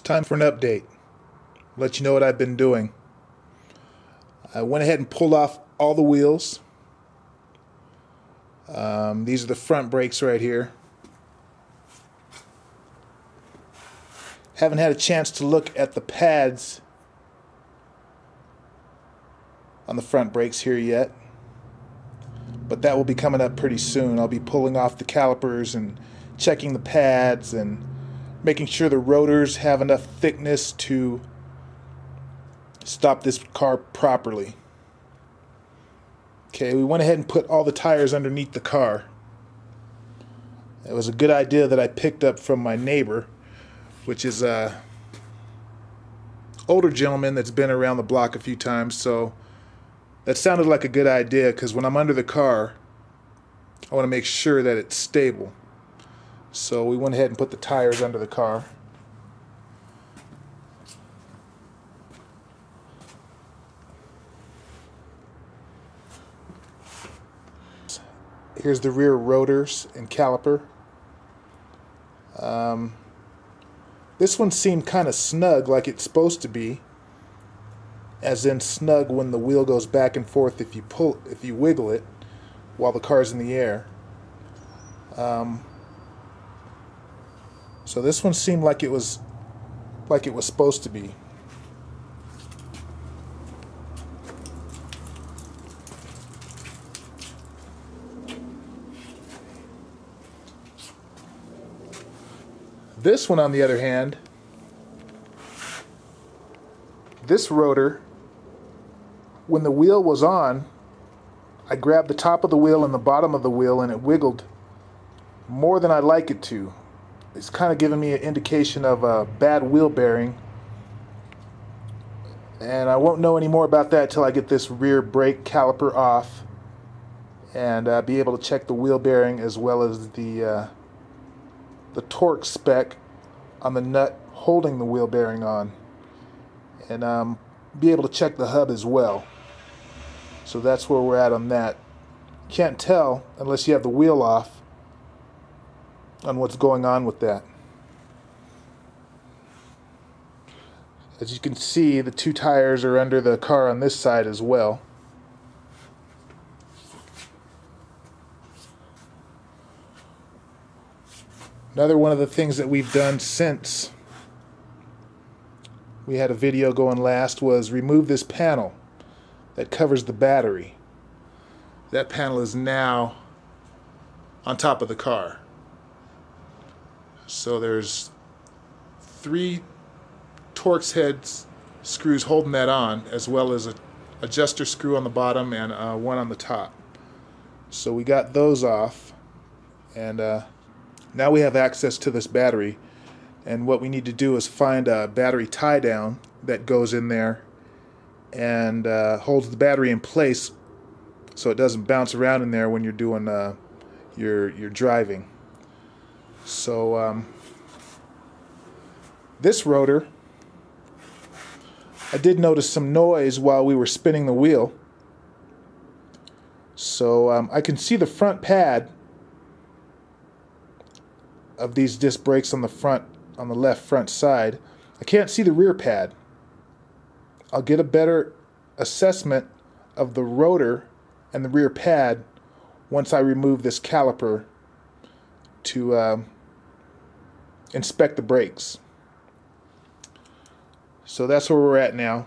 time for an update. Let you know what I've been doing. I went ahead and pulled off all the wheels. These are the front brakes right here. Haven't had a chance to look at the pads on the front brakes here yet, but that will be coming up pretty soon. I'll be pulling off the calipers and checking the pads and making sure the rotors have enough thickness to stop this car properly. Okay, we went ahead and put all the tires underneath the car. It was a good idea that I picked up from my neighbor, which is a older gentleman that's been around the block a few times, so that sounded like a good idea, because when I'm under the car I want to make sure that it's stable. So we went ahead and put the tires under the car. Here's the rear rotors and caliper. This one seemed kind of snug, like it's supposed to be, as in snug when the wheel goes back and forth if you wiggle it while the car's in the air. So this one seemed like it was supposed to be. This one, on the other hand, this rotor, when the wheel was on, I grabbed the top of the wheel and the bottom of the wheel and it wiggled more than I'd like it to. It's kind of giving me an indication of a bad wheel bearing, and I won't know any more about that till I get this rear brake caliper off and be able to check the wheel bearing as well as the torque spec on the nut holding the wheel bearing on, and be able to check the hub as well. So that's where we're at on that. Can't tell unless you have the wheel off on what's going on with that. As you can see, the two tires are under the car on this side as well. Another one of the things that we've done since we had a video going last was remove this panel that covers the battery. That panel is now on top of the car. So there's 3 Torx head screws holding that on, as well as an adjuster screw on the bottom and one on the top. So we got those off, and now we have access to this battery, and what we need to do is find a battery tie down that goes in there and holds the battery in place so it doesn't bounce around in there when you're doing your driving. So this rotor, I did notice some noise while we were spinning the wheel. So I can see the front pad of these disc brakes on the left front side. I can't see the rear pad. I'll get a better assessment of the rotor and the rear pad once I remove this caliper to inspect the brakes. So that's where we're at now.